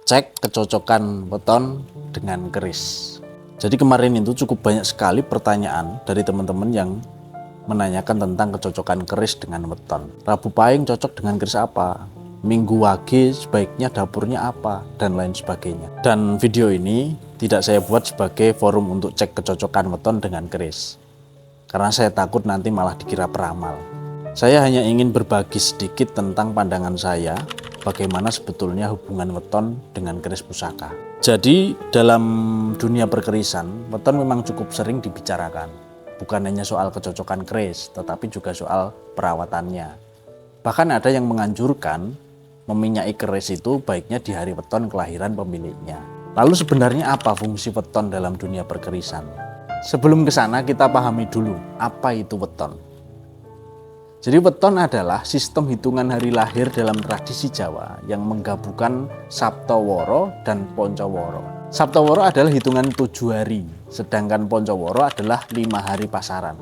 cek kecocokan weton dengan keris. Jadi kemarin itu cukup banyak sekali pertanyaan dari teman-teman yang menanyakan tentang kecocokan keris dengan weton. Rabu Pahing cocok dengan keris apa? Minggu Wage sebaiknya dapurnya apa? Dan lain sebagainya. Dan video ini tidak saya buat sebagai forum untuk cek kecocokan weton dengan keris, karena saya takut nanti malah dikira peramal. Saya hanya ingin berbagi sedikit tentang pandangan saya bagaimana sebetulnya hubungan weton dengan keris pusaka. Jadi dalam dunia perkerisan, weton memang cukup sering dibicarakan. Bukan hanya soal kecocokan keris, tetapi juga soal perawatannya. Bahkan ada yang menganjurkan meminyaki keris itu baiknya di hari weton kelahiran pemiliknya. Lalu sebenarnya apa fungsi weton dalam dunia perkerisan? Sebelum ke sana kita pahami dulu apa itu weton. Jadi weton adalah sistem hitungan hari lahir dalam tradisi Jawa yang menggabungkan Saptawara dan Poncoworo. Saptawara adalah hitungan 7 hari, sedangkan Poncoworo adalah 5 hari pasaran.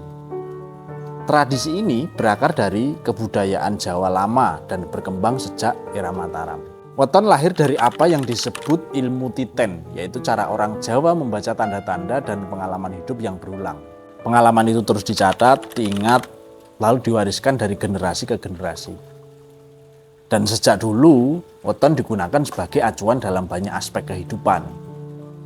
Tradisi ini berakar dari kebudayaan Jawa lama dan berkembang sejak era Mataram. Weton lahir dari apa yang disebut ilmu titen, yaitu cara orang Jawa membaca tanda-tanda dan pengalaman hidup yang berulang. Pengalaman itu terus dicatat, diingat, lalu diwariskan dari generasi ke generasi. Dan sejak dulu, weton digunakan sebagai acuan dalam banyak aspek kehidupan.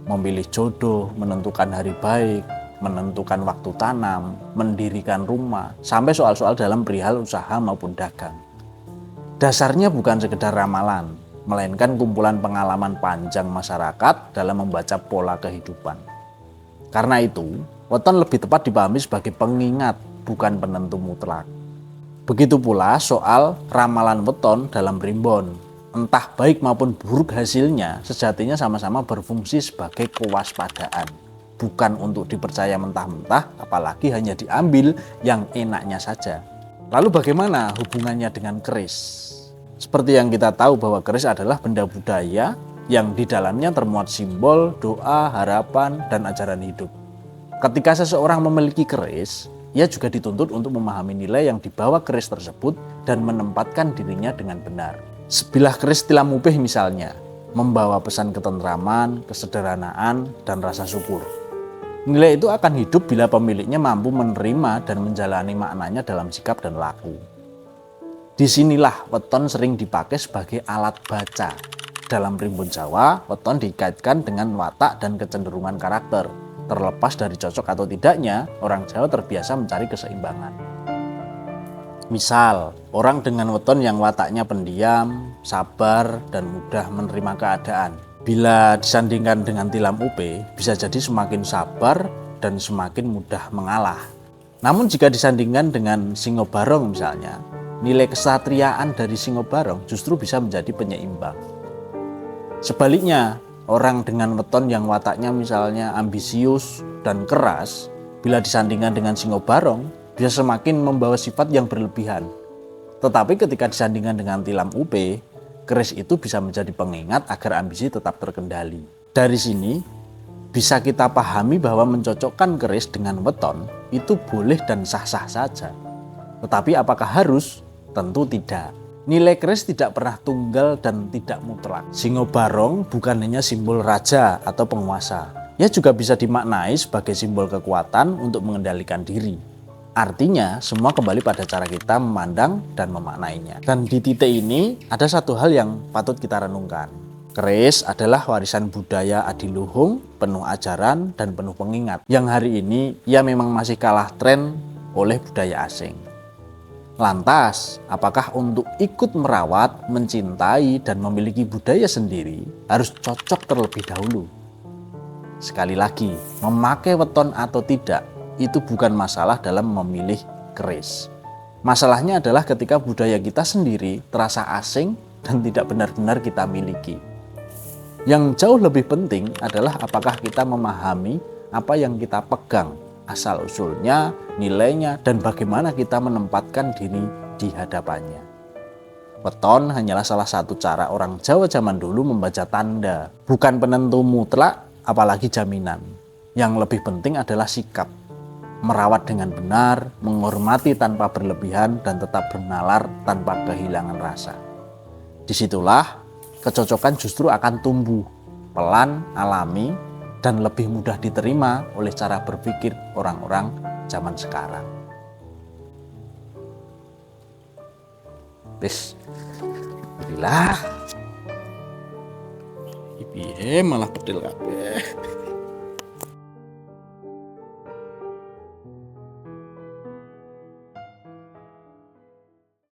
Memilih jodoh, menentukan hari baik, menentukan waktu tanam, mendirikan rumah, sampai soal-soal dalam perihal usaha maupun dagang. Dasarnya bukan sekedar ramalan, melainkan kumpulan pengalaman panjang masyarakat dalam membaca pola kehidupan. Karena itu, weton lebih tepat dipahami sebagai pengingat, bukan penentu mutlak. Begitu pula soal ramalan weton dalam primbon. Entah baik maupun buruk hasilnya, sejatinya sama-sama berfungsi sebagai kewaspadaan. Bukan untuk dipercaya mentah-mentah, apalagi hanya diambil yang enaknya saja. Lalu bagaimana hubungannya dengan keris? Seperti yang kita tahu bahwa keris adalah benda budaya yang di dalamnya termuat simbol, doa, harapan, dan ajaran hidup. Ketika seseorang memiliki keris, ia juga dituntut untuk memahami nilai yang dibawa keris tersebut dan menempatkan dirinya dengan benar. Sebilah keris tilam upih misalnya, membawa pesan ketentraman, kesederhanaan, dan rasa syukur. Nilai itu akan hidup bila pemiliknya mampu menerima dan menjalani maknanya dalam sikap dan laku. Disinilah weton sering dipakai sebagai alat baca. Dalam primbon Jawa, weton dikaitkan dengan watak dan kecenderungan karakter. Terlepas dari cocok atau tidaknya, orang Jawa terbiasa mencari keseimbangan. Misal, orang dengan weton yang wataknya pendiam, sabar, dan mudah menerima keadaan. Bila disandingkan dengan tilam upe, bisa jadi semakin sabar dan semakin mudah mengalah. Namun jika disandingkan dengan Singo Barong misalnya, nilai kesatriaan dari Singo Barong justru bisa menjadi penyeimbang. Sebaliknya, orang dengan weton yang wataknya misalnya ambisius dan keras, bila disandingkan dengan Singo Barong, bisa semakin membawa sifat yang berlebihan. Tetapi ketika disandingkan dengan tilam upe, keris itu bisa menjadi pengingat agar ambisi tetap terkendali. Dari sini, bisa kita pahami bahwa mencocokkan keris dengan weton itu boleh dan sah-sah saja. Tetapi apakah harus? Tentu tidak. Nilai keris tidak pernah tunggal dan tidak mutlak. Singo Barong bukan hanya simbol raja atau penguasa. Ia juga bisa dimaknai sebagai simbol kekuatan untuk mengendalikan diri. Artinya, semua kembali pada cara kita memandang dan memaknainya. Dan di titik ini, ada satu hal yang patut kita renungkan. Keris adalah warisan budaya adiluhung, penuh ajaran, dan penuh pengingat. Yang hari ini, ia memang masih kalah tren oleh budaya asing. Lantas, apakah untuk ikut merawat, mencintai, dan memiliki budaya sendiri harus cocok terlebih dahulu? Sekali lagi, memakai weton atau tidak, itu bukan masalah dalam memilih keris. Masalahnya adalah ketika budaya kita sendiri terasa asing dan tidak benar-benar kita miliki. Yang jauh lebih penting adalah apakah kita memahami apa yang kita pegang, asal-usulnya, nilainya, dan bagaimana kita menempatkan diri di hadapannya. Weton hanyalah salah satu cara orang Jawa zaman dulu membaca tanda, bukan penentu mutlak, apalagi jaminan. Yang lebih penting adalah sikap. Merawat dengan benar, menghormati tanpa berlebihan, dan tetap bernalar tanpa kehilangan rasa. Disitulah kecocokan justru akan tumbuh pelan, alami, dan lebih mudah diterima oleh cara berpikir orang-orang zaman sekarang. Wis, alhamdulillah. Piye malah pedel kabeh.